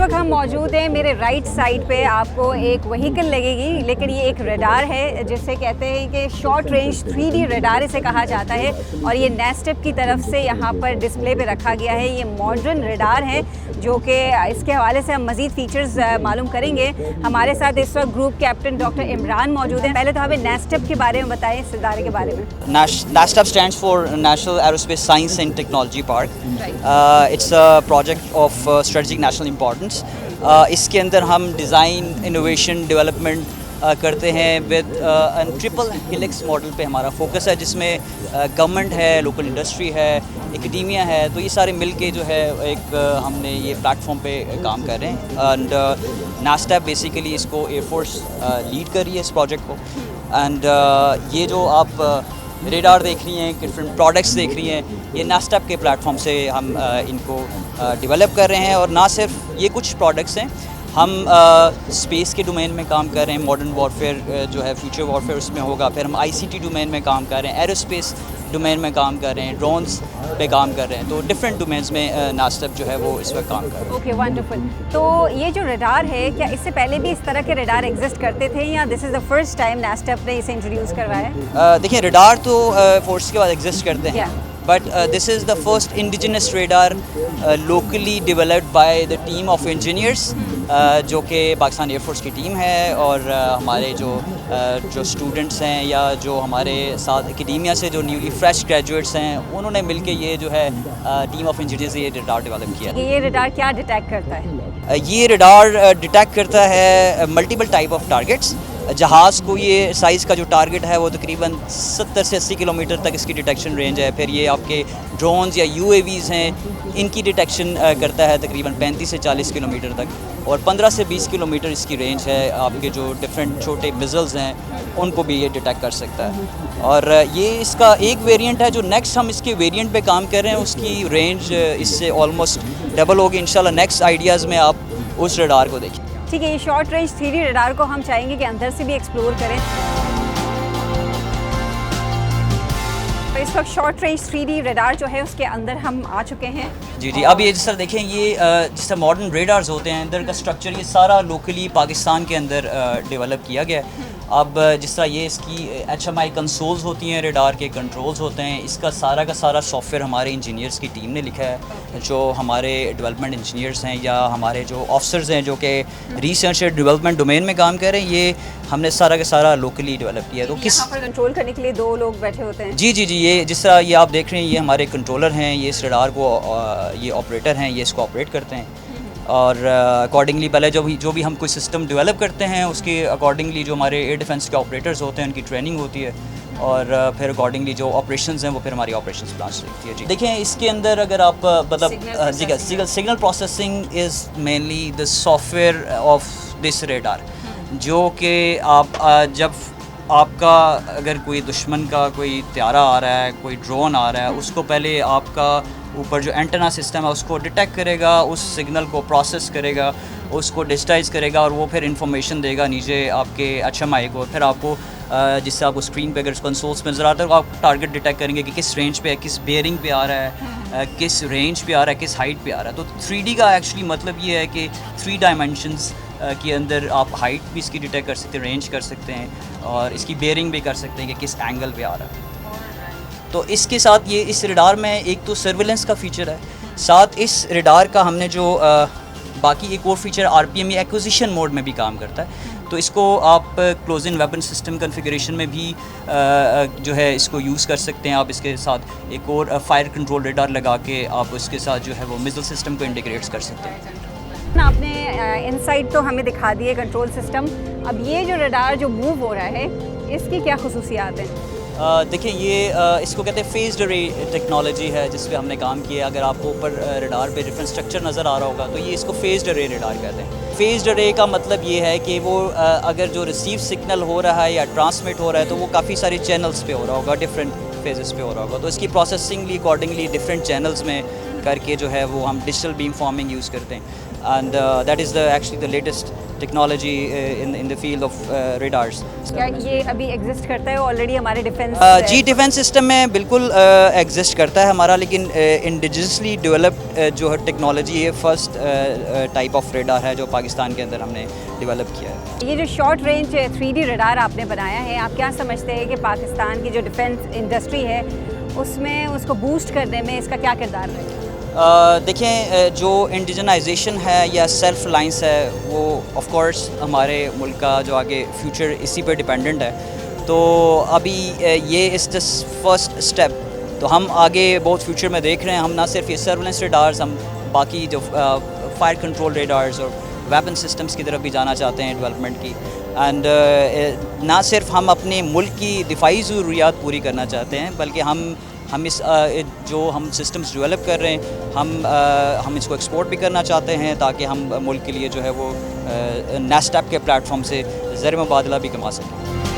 وقت ہم موجود ہیں میرے رائٹ سائڈ پہ آپ کو ایک وہیکل لگے گی، لیکن یہ ایک ریڈار ہے جسے کہتے ہیں کہ شارٹ رینج 3D ریڈار اسے کہا جاتا ہے، اور یہ نیسٹپ کی طرف سے یہاں پر ڈسپلے پہ رکھا گیا ہے۔ یہ ماڈرن ریڈار ہے جو کہ اس کے حوالے سے ہم مزید فیچرز معلوم کریں گے۔ ہمارے ساتھ اس وقت گروپ کیپٹن ڈاکٹر عمران موجود ہیں۔ پہلے تو ہمیں نیسٹپ کے بارے میں بتائیں، اس ادارے کے بارے میں۔ NASTAP stands for National Aerospace Science and Technology Park. It's a project of strategic national importance. اس کے اندر ہم ڈیزائن، انوویشن، ڈیولپمنٹ کرتے ہیں ود ٹرپل ہیلکس ماڈل پہ ہمارا فوکس ہے، جس میں گورنمنٹ ہے، لوکل انڈسٹری ہے، اکیڈیمیا ہے، تو یہ سارے مل کے جو ہے ایک ہم نے یہ پلیٹ فارم پہ کام کر رہے ہیں۔ اینڈ NASTAP بیسیکلی اس کو ایئر فورس لیڈ کر رہی ہے اس پروجیکٹ کو۔ اینڈ یہ جو آپ ریڈار دیکھ رہی ہیں، ڈفرینٹ پروڈکٹس دیکھ رہی ہیں، یہ NASTAP کے پلیٹ فارم سے ہم ان کو ڈیولپ کر رہے ہیں۔ اور نہ صرف یہ کچھ پروڈکٹس ہیں، ہم اسپیس کے ڈومین میں کام کر رہے ہیں، ماڈرن وارفیئر جو ہے فیوچر وارفیئر اس میں ہوگا، پھر ہم ICT ڈومین میں کام کر رہے ہیں، ایروسپیس ڈومین میں کام کر رہے ہیں، ڈرونز پہ کام کر رہے ہیں، تو ڈفرینٹ ڈومینس میں NASTAP جو ہے وہ اس وقت کام کر رہا ہے۔ Okay, wonderful. تو یہ جو ریڈار ہے، کیا اس سے پہلے بھی اس طرح کے ریڈار ایگزسٹ کرتے تھے یا دس از دا فرسٹ ٹائم NASTAP نے اسے انٹروڈیوس کروایا ہے؟ دیکھیں، ریڈار تو فورس کے بعد ایگزسٹ کرتے ہیں، but this is the first indigenous radar locally developed by the team of engineers, جو کہ پاکستان ایئر فورس کی ٹیم ہے، اور ہمارے جو اسٹوڈنٹس ہیں یا جو ہمارے ساتھ اکیڈیمیا سے جو نیولی فریش گریجویٹس ہیں، انہوں نے مل کے یہ جو ہے ٹیم آف انجینئرز یہ ریڈار ڈیولپ کیا۔ یہ ریڈار کیا ڈیٹیکٹ کرتا ہے؟ یہ ریڈار ڈیٹیکٹ کرتا ہے ملٹیپل ٹائپ آف ٹارگیٹس۔ جہاز کو یہ سائز کا جو ٹارگٹ ہے وہ تقریباً 70 سے 80 کلومیٹر تک اس کی ڈیٹیکشن رینج ہے۔ پھر یہ آپ کے ڈرونز یا UAVs ہیں، ان کی ڈیٹیکشن کرتا ہے تقریباً 35 سے 40 کلومیٹر تک، اور 15 سے 20 کلومیٹر اس کی رینج ہے۔ آپ کے جو ڈفرینٹ چھوٹے مزلز ہیں ان کو بھی یہ ڈیٹیکٹ کر سکتا ہے۔ اور یہ اس کا ایک ویریئنٹ ہے جو نیکسٹ ہم اس کے ویریئنٹ پہ کام کر رہے ہیں، اس کی رینج اس سے آلموسٹ ڈبل ہوگی انشاءاللہ۔ نیکسٹ آئیڈیاز میں آپ اس ریڈار کو دیکھیں۔ ٹھیک ہے، یہ شارٹ رینج 3D ریڈار کو ہم چاہیں گے کہ اندر سے بھی ایکسپلور کریں۔ اس وقت شارٹ رینج 3D ریڈار جو ہے اس کے اندر ہم آ چکے ہیں۔ جی اب یہ جس طرح دیکھیں، یہ جس طرح ماڈرن ریڈارز ہوتے ہیں، اندر کا اسٹرکچر یہ سارا لوکلی پاکستان کے اندر ڈیولپ کیا گیا ہے۔ اب جس طرح یہ اس کی HMI کنسولز ہوتی ہیں، ریڈار کے کنٹرولز ہوتے ہیں، اس کا سارا سافٹ ویئر ہمارے انجینئرس کی ٹیم نے لکھا ہے، جو ہمارے ڈیولپمنٹ انجینئرس ہیں یا ہمارے جو آفسرز ہیں جو کہ ریسرچ اور ڈیولپمنٹ ڈومین میں کام کر رہے ہیں، یہ ہم نے سارا کا سارا لوکلی ڈیولپ کیا ہے۔ تو یہاں پر کنٹرول کرنے کے لیے 2 لوگ بیٹھے ہوتے ہیں۔ جی یہ جس طرح یہ آپ دیکھ رہے ہیں، یہ ہمارے کنٹرولر ہیں، یہ اس ریڈار کو یہ آپریٹر ہیں، یہ اس کو آپریٹ کرتے ہیں۔ اور اکارڈنگلی پہلے جو بھی ہم کوئی سسٹم ڈیولپ کرتے ہیں، اس کے اکارڈنگلی جو ہمارے ایئر ڈیفنس کے آپریٹرز ہوتے ہیں ان کی ٹریننگ ہوتی ہے، اور پھر اکارڈنگلی جو آپریشنز ہیں وہ پھر ہماری آپریشنز برانچ دیکھتی ہے۔ جی دیکھیں، اس کے اندر اگر آپ مطلب signal processing is mainly the soft where of this radar, جو کہ آپ جب آپ کا اگر کوئی دشمن کا کوئی طیارہ آ رہا ہے، کوئی ڈرون آ رہا ہے، اس کو پہلے آپ کا اوپر جو اینٹنا سسٹم ہے اس کو ڈیٹیکٹ کرے گا، اس سگنل کو پروسیس کرے گا، اس کو ڈیجیٹائز کرے گا، اور وہ پھر انفارمیشن دے گا نیچے آپ کے HMI کو۔ پھر آپ کو جس سے آپ کو اسکرین پہ اگر کنسولس میں نظر آتا ہے، آپ ٹارگیٹ ڈیٹیکٹ کریں گے کہ کس رینج پہ ہے، کس بیئرنگ پہ آ رہا ہے، کس رینج پہ آ رہا ہے، کس ہائٹ پہ آ رہا ہے۔ تو 3D کا ایکچولی مطلب یہ ہے کہ 3 ڈائمینشنز کے اندر آپ ہائٹ بھی اس کی ڈیٹیکٹ کر سکتے ہیں، رینج کر سکتے ہیں، اور اس کی بیئرنگ بھی کر سکتے ہیں کہ کس اینگل پہ آ رہا ہے۔ تو اس کے ساتھ یہ اس ریڈار میں ایک تو سرویلنس کا فیچر ہے، ساتھ اس ریڈار کا ہم نے جو باقی ایک اور فیچر RPM ایکوزیشن موڈ میں بھی کام کرتا ہے، تو اس کو آپ کلوز ان ویپن سسٹم کنفیگریشن میں بھی جو ہے اس کو یوز کر سکتے ہیں۔ آپ اس کے ساتھ ایک اور فائر کنٹرول ریڈار لگا کے آپ اس کے ساتھ جو ہے وہ میزل سسٹم کو انٹیگریٹ کر سکتے ہیں۔ آپ نے انسائٹ تو ہمیں دکھا دیے کنٹرول سسٹم، اب یہ جو ریڈار جو موو ہو رہا ہے اس کی کیا خصوصیات ہیں؟ دیکھیں، یہ اس کو کہتے ہیں فیزڈ ارے ٹیکنالوجی ہے جس پہ ہم نے کام کیا ہے۔ اگر آپ کو اوپر ریڈار پہ ڈفرینٹ اسٹرکچر نظر آ رہا ہوگا تو یہ اس کو فیزڈ ارے ریڈار کہتے ہیں۔ فیزڈ ارے کا مطلب یہ ہے کہ وہ اگر جو ریسیو سگنل ہو رہا ہے یا ٹرانسمٹ ہو رہا ہے تو وہ کافی سارے چینلز پہ ہو رہا ہوگا، ڈفرینٹ فیزز پہ ہو رہا ہوگا، تو اس کی پروسیسنگ اکارڈنگلی ڈفرینٹ چینلز میں کر کے جو ہے وہ ہم ڈیجیٹل بیم فارمنگ یوز کرتے ہیں، and that is actually the latest technology in the field of radars. کیا یہ ابھی ایگزسٹ کرتا ہے آلریڈی ہمارے ڈیفینس؟ جی ڈیفینس سسٹم میں بالکل ایگزسٹ کرتا ہے ہمارا, لیکن انڈیجنسلی ڈیولپڈ جو ہے ٹیکنالوجی ہے, فرسٹ ٹائپ آف ریڈار ہے جو پاکستان کے اندر ہم نے ڈیولپ کیا ہے. یہ جو شارٹ رینج 3D ریڈار آپ نے بنایا ہے, آپ کیا سمجھتے ہیں کہ پاکستان کی جو ڈیفینس انڈسٹری ہے اس میں اس کو بوسٹ کرنے میں اس کا کیا کردار ہے؟ دیکھیں جو انڈیجنائزیشن ہے یا سیلف ریلائنس ہے وہ آف کورس ہمارے ملک کا جو آگے فیوچر اسی پہ ڈپینڈنٹ ہے. تو ابھی یہ اس فرسٹ اسٹیپ, تو ہم آگے بہت فیوچر میں دیکھ رہے ہیں. ہم نہ صرف یہ سرویلنس ریڈارز, ہم باقی جو فائر کنٹرول ریڈارز اور ویپن سسٹمز کی طرف بھی جانا چاہتے ہیں ڈیولپمنٹ کی. اینڈ نہ صرف ہم اپنے ملک کی دفاعی ضروریات پوری کرنا چاہتے ہیں, بلکہ ہم اس جو ہم سسٹمز ڈیولپ کر رہے ہیں ہم اس کو ایکسپورٹ بھی کرنا چاہتے ہیں, تاکہ ہم ملک کے لیے جو ہے وہ نیسٹپ کے پلیٹ فارم سے زر مبادلہ بھی کما سکیں.